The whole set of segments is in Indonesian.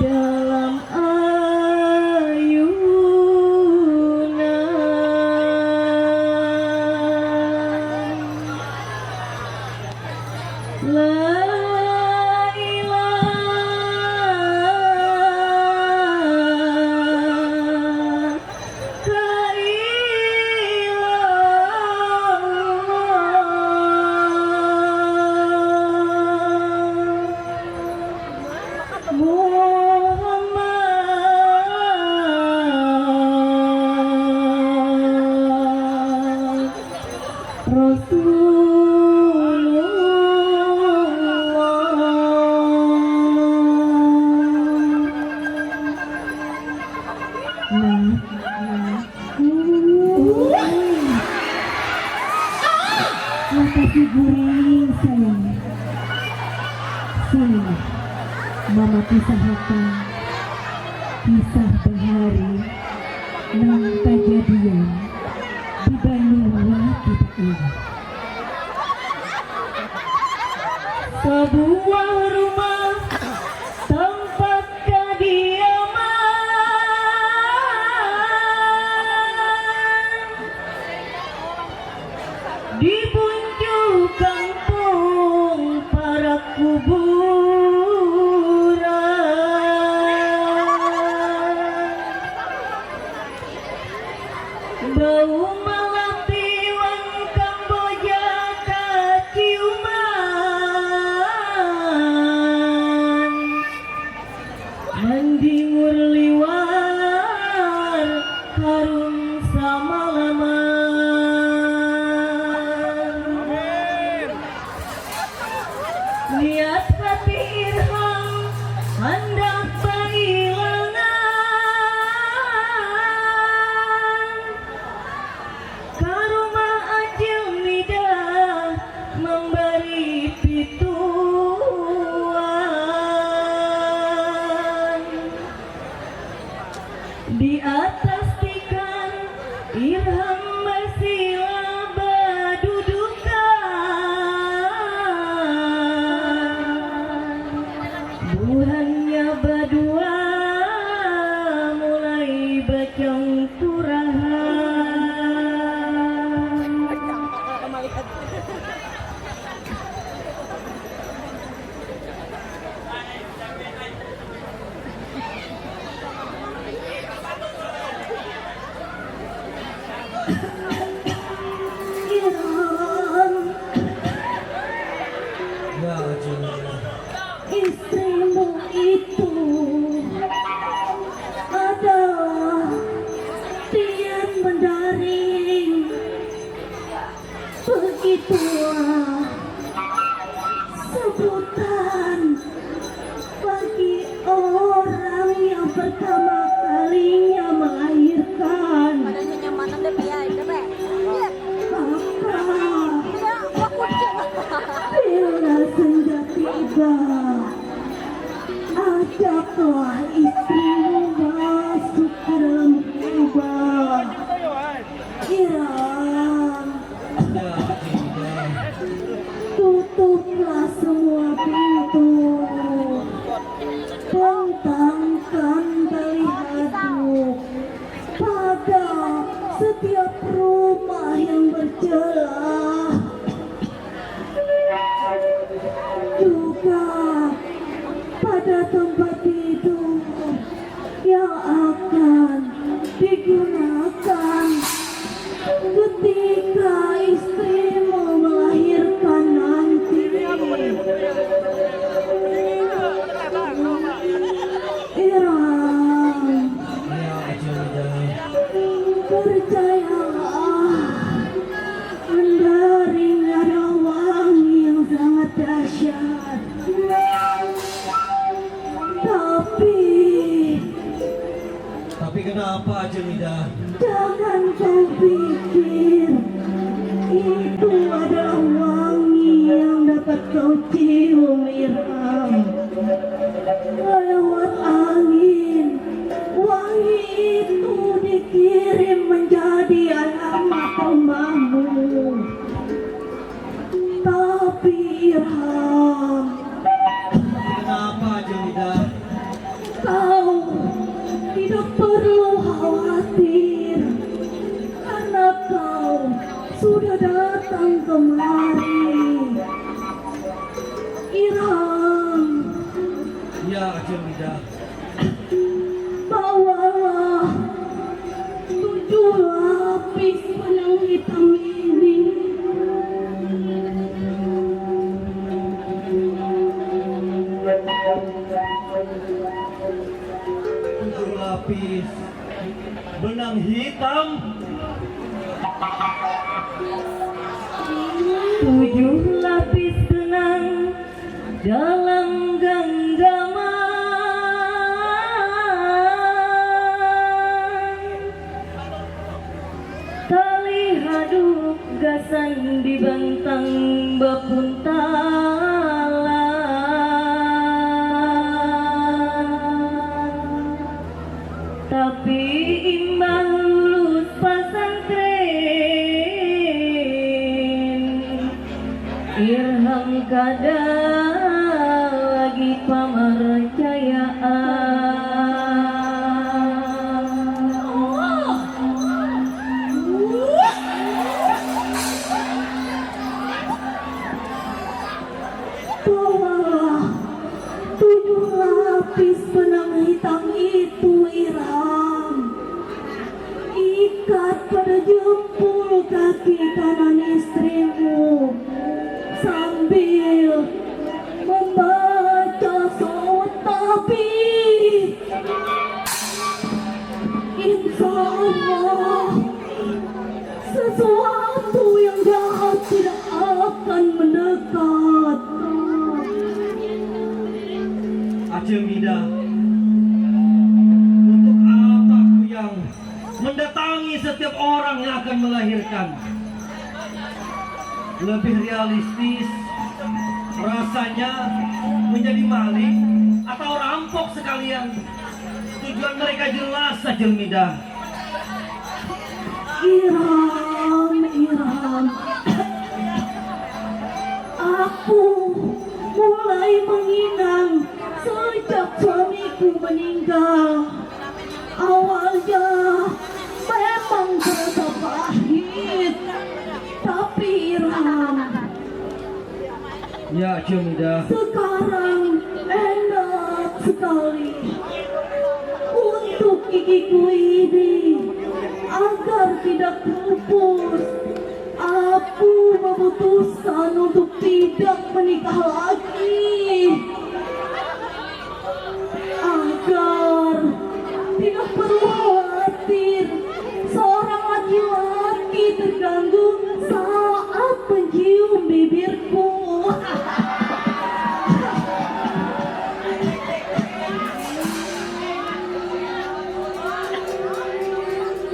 dalam ayunan. La makasih guring sayang. Sini mama kisahkan kisah bahari nang kejadian di Bandung kita ini. Sebuah rumah tempat kediaman di punjul kampung para kuburan. Bau melatiwan Kamboja keciuman, mendingur liwar harum samalaman. Lihat hati Irham hendak bailangan, ke rumah Ajeng Midah memberi pituan. Di atas tikar Irham bersila berdudukan, burannya berdua mulai bercengkurahan. Ya, Juni. Istrimu itu adalah Tian Mendaring. Begitulah sebutan bagi orang yang pertama kalinya melahirkan. Bila senja tiba, ajaklah istrimu masuk ke dalam kubah. Irham, tutuplah semua pintu, bentangkan tali haduk pada setiap rumah yang bercelah, juga pada tempat tidur yang akan digunakan ketika istrimu melahirkan nanti. Irham, Ya, Juni. percayalah, Mendaring ada wangi yang sangat dahsyat. Tapi kenapa, Jemida? Jangan kau pikir itu adalah wangi yang dapat kau cium, Irham. Lewat angin, wangi itu dikirim menjadi alamat rumahmu. Tapi Irham, Kenapa, Jemida? Ajeng Mida. Bawalah 7 lapis benang hitam ini. Tujuh lapis benang hitam. 7 lapis benang dalam genggaman, tali haduk gasan dibentang bepuntalan, tapi imbang lulus pesantren Irham kada lagi Bawalah 7 lapis benang hitam itu, Irham. Ikat pada jempol kaki kanan istrimu sambil membaca salawat tabih. Insya Allah sesuatu yang jahat tidak akan mendekat. Ajeng Mida, untuk apa aku yang mendatangi setiap orang yang akan melahirkan? Lebih realistis rasanya menjadi maling atau rampok sekalian. Tujuan mereka jelas, Ajeng Mida. Irham, aku mulai menginang sejak suamiku meninggal. Awalnya memang terasa pahit, tapi Irham, Ya, Ajeng Mida. sekarang enak sekali. Untuk gigiku ini, agar tidak pupus, aku memutuskan untuk tidak menikah lagi. Agar tidak perlu khawatir seorang laki-laki terganggu saat mencium bibirku.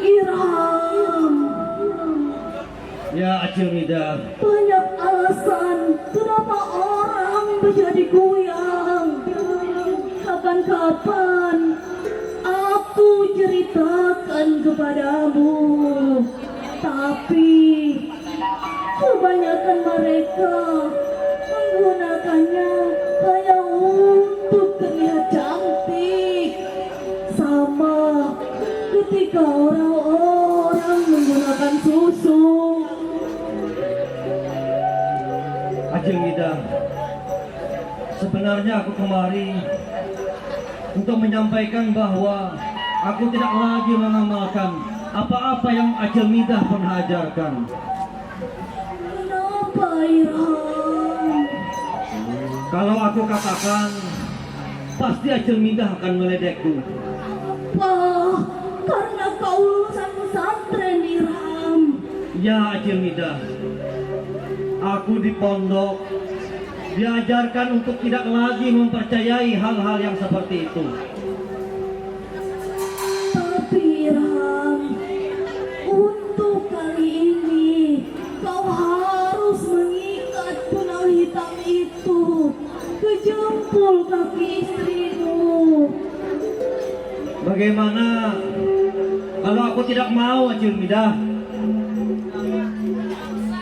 Irham, Ya, Ajeng Mida. banyak alasan kenapa orang menjadi goyang. Kapan-kapan aku ceritakan kepadamu, tapi kebanyakan mereka menggunakannya hanya untuk terlihat cantik, sama ketika orang-orang menggunakan susu. Ajeng Mida, sebenarnya aku kemari untuk menyampaikan bahwa aku tidak lagi mengamalkan apa-apa yang Ajeng Mida pernah ajarkan. Kenapa, Irham? Kalau aku katakan, pasti Ajeng Mida akan meledekku. Wah, karena kau lulusan pesantren, Irham. Ya, Ajeng Mida, aku di pondok diajarkan untuk tidak lagi mempercayai hal-hal yang seperti itu. Tapi Irham, untuk kali ini kau harus mengikat benang hitam itu ke jempol kaki istrimu. Bagaimana kalau aku tidak mau, Ajeng Mida?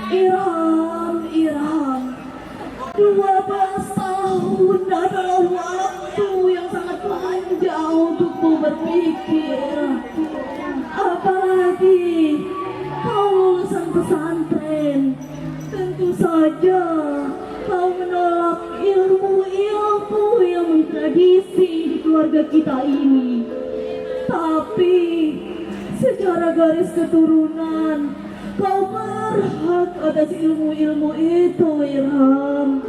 Irham, 12 tahun adalah waktu yang sangat panjang untukmu berpikir. Apalagi kau lulusan pesantren, tentu saja kau menolak ilmu-ilmu yang mentradisi. keluarga kita ini. Tapi secara garis keturunan, kau berhak atas ilmu-ilmu itu, Irham.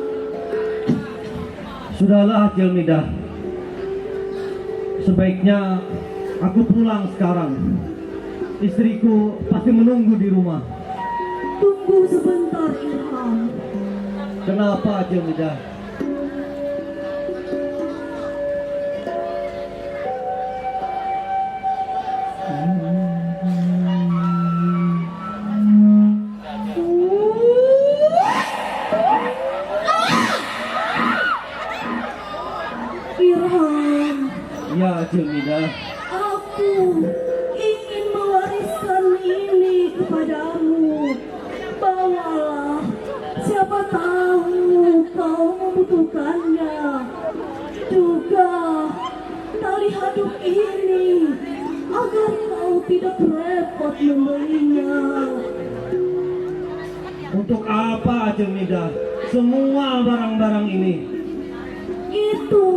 Sudahlah Acil Midah. Sebaiknya aku pulang sekarang. Istriku pasti menunggu di rumah. Tunggu sebentar, Irham. Kenapa Acil Midah? Irham, Ya Acil Midah. aku ingin mewariskan ini kepadamu. Bawalah, siapa tahu kau membutuhkannya. Juga tali haduk ini agar kau tidak repot membelinya. Untuk apa Acil Midah semua barang-barang ini? Itu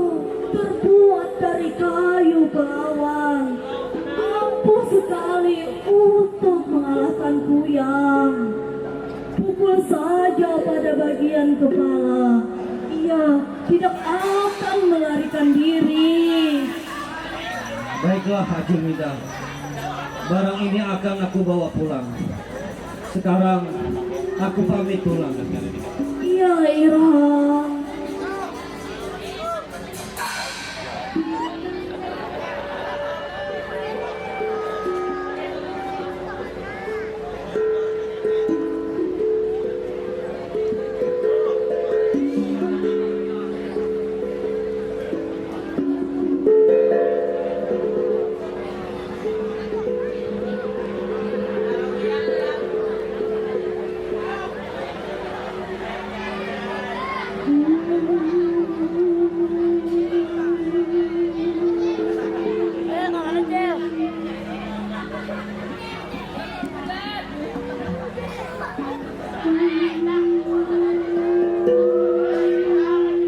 terbuat dari kayu bawang, ampuh sekali untuk mengalahkan kuyang. Pukul saja pada bagian kepala, ia tidak akan melarikan diri. Baiklah Acil Midah. Barang ini akan aku bawa pulang. Sekarang aku pamit pulang. Iya, Irham.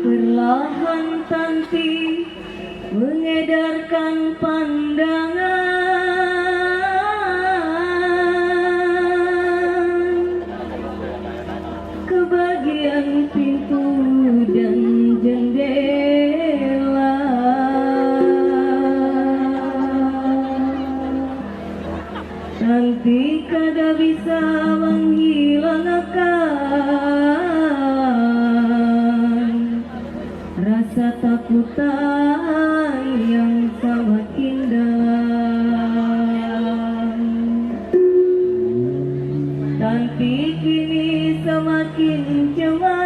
Perlahan Tanti mengedarkan pandangan ke bagian pintu dan jendela. Tanti kada bisa menghilangkan rasa takutan yang sangat indah. Tanti kini semakin cemas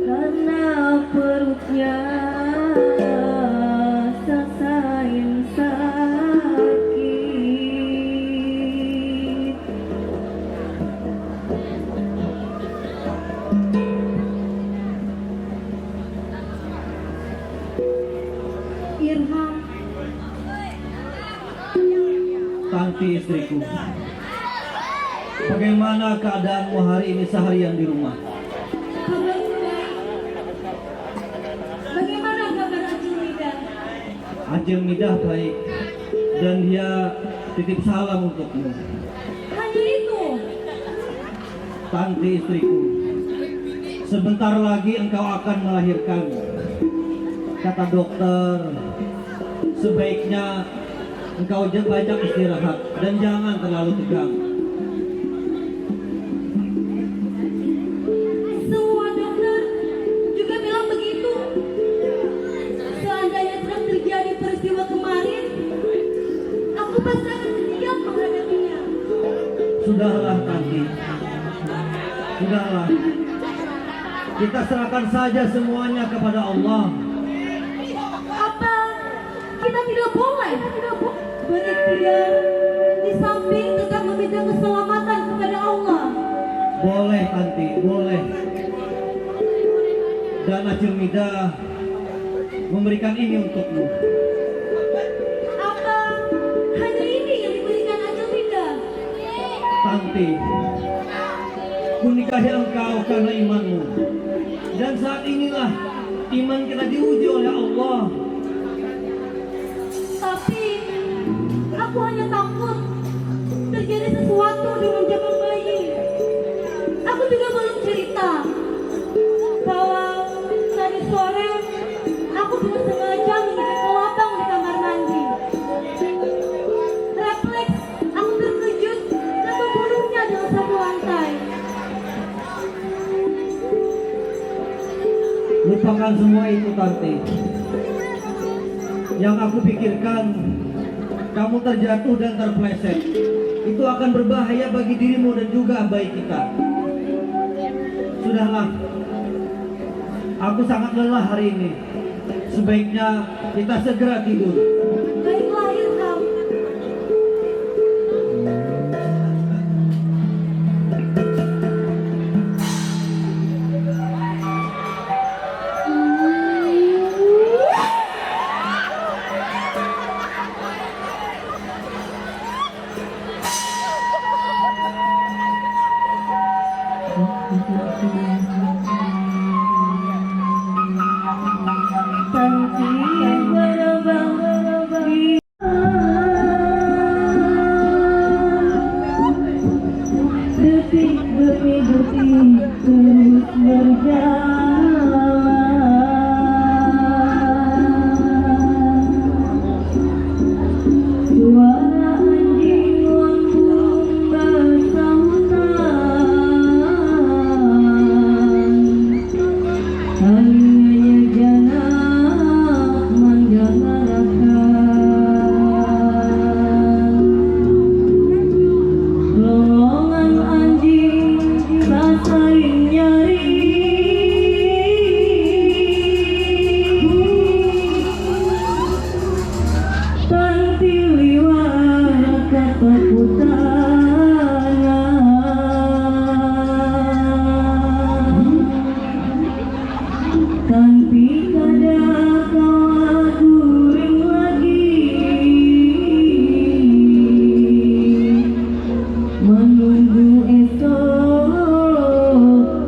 karena perutnya rasa yang sakit. Irham, Tanti istriku, bagaimana keadaanmu hari ini seharian di rumah? kabarmu baik. Bagaimana kabar Acil Midah? Acil Midah baik dan dia titip salam untukmu. Hanya itu. Tanti istriku, sebentar lagi engkau akan melahirkan. Kata dokter, sebaiknya engkau banyak istirahat dan jangan terlalu tegang. Semua dokter juga bilang begitu. Seandainya telah terjadi peristiwa kemarin, aku pasti akan siap menghadapinya. Sudahlah Tanti, sudahlah. Kita serahkan saja semuanya kepada Allah. Apa kita tidak boleh berikhtiar di samping tetap meminta keselamatan kepada Allah? Boleh Tanti, boleh. Dan Acil Midah memberikan ini untukmu. Apa hanya ini yang diberikan Acil Midah? Tanti, kunikahi engkau karena imanmu. Dan saat inilah iman kita diuji oleh Allah. Tapi aku hanya takut terjadi sesuatu dengan Jabang bayi. Aku juga belum cerita bahwa tadi sore aku dengan sengaja mengikat lubang di kamar mandi. Refleks aku terkejut dan membunuhnya dengan satu lantai. Lupakan semua itu, Tante. Yang aku pikirkan, kamu terjatuh dan terpleset. Itu akan berbahaya bagi dirimu dan juga bayi kita. Sudahlah, aku sangat lelah hari ini. Sebaiknya kita segera tidur. Baiklah Ilham. Detik demi detik terus berjalan. Suara anjing wangun bersahutan. Hanya janak mendengarkan. Lowongan anjing rasain nyari. Tanti liwat ketakutan. Tanti kada kawaduring lagi. Menunggu esok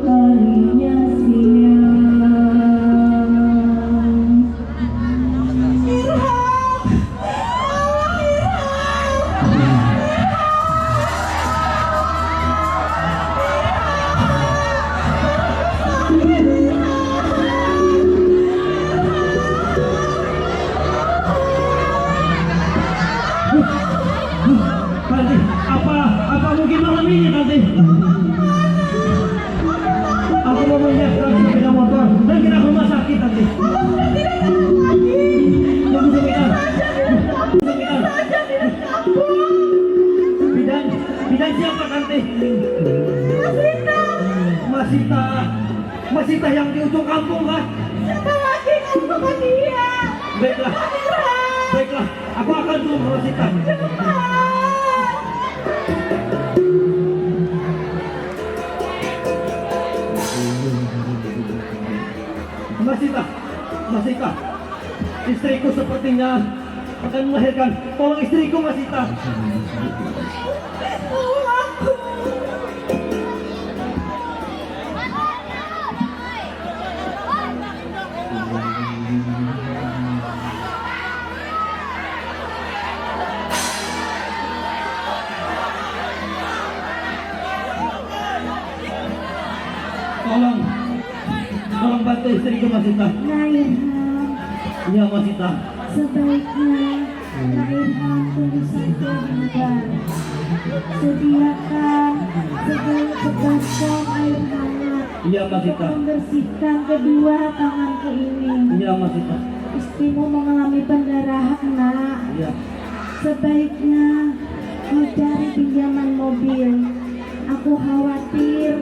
harinya siang. Tante, apa mungkin malam ini, Tante? Aku mau menyiapkan sepeda motor dan kita ke rumah sakit, Tante. Tunggu sebentar. Bidan siapa, Tante? Masita yang di ujung kampung, kah? Siapa lagi kamu bukan dia? Baiklah, aku akan tunggu Masita. Masita, istriku sepertinya akan melahirkan. Tolong istriku, Masita. Tolong bantu istriku, Masita. Nah Ilham, Iya, Masita. sebaiknya Nah Ilham tunggu saja bentar. Sediakan sebagian air hangat. Iya, Masita. Membersihkan kedua tanganku ini. Iya, Masita. Istrimu mengalami pendarahan, nak. Iya. Sebaiknya kau cari pinjaman mobil. Aku khawatir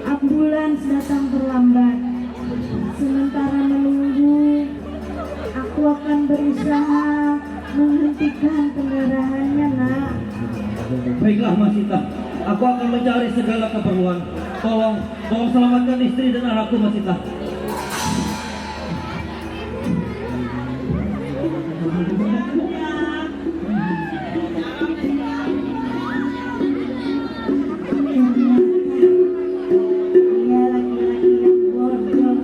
ambulans datang terlambat. Sementara menunggu, aku akan berusaha menghentikan pendarahannya, nak. Baiklah, Masita. Aku akan mencari segala keperluan. Tolong selamatkan istri dan anakku, Masita. Dia laki-laki yang bodoh.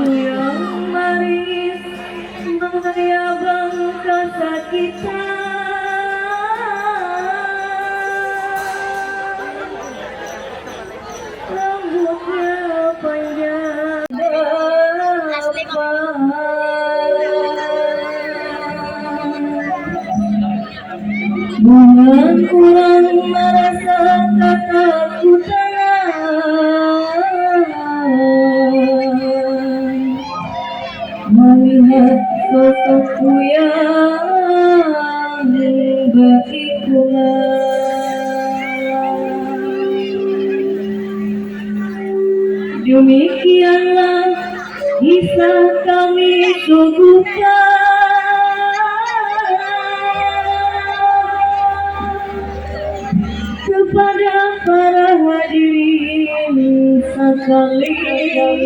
Yang manis menghayabang kesakitan, rambutnya panjang dapat Demikianlah kisah kami suguhkan kepada para hadirin sekalian.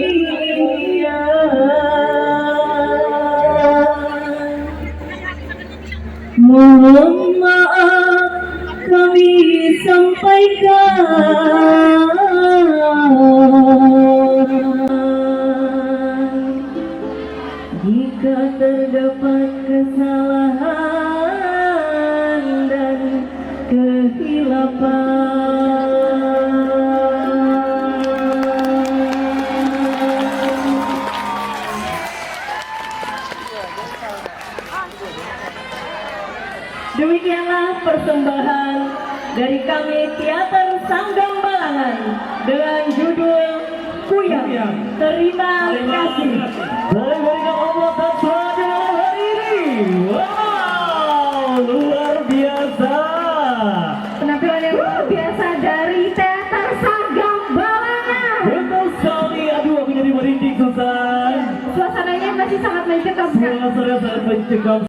Mohon maaf kami sampaikan jika terdapat kesalahan dan kehilapan. Demikianlah persembahan dari kami Teater Sanggang Balangan dengan judul Kuyang. Terima kasih.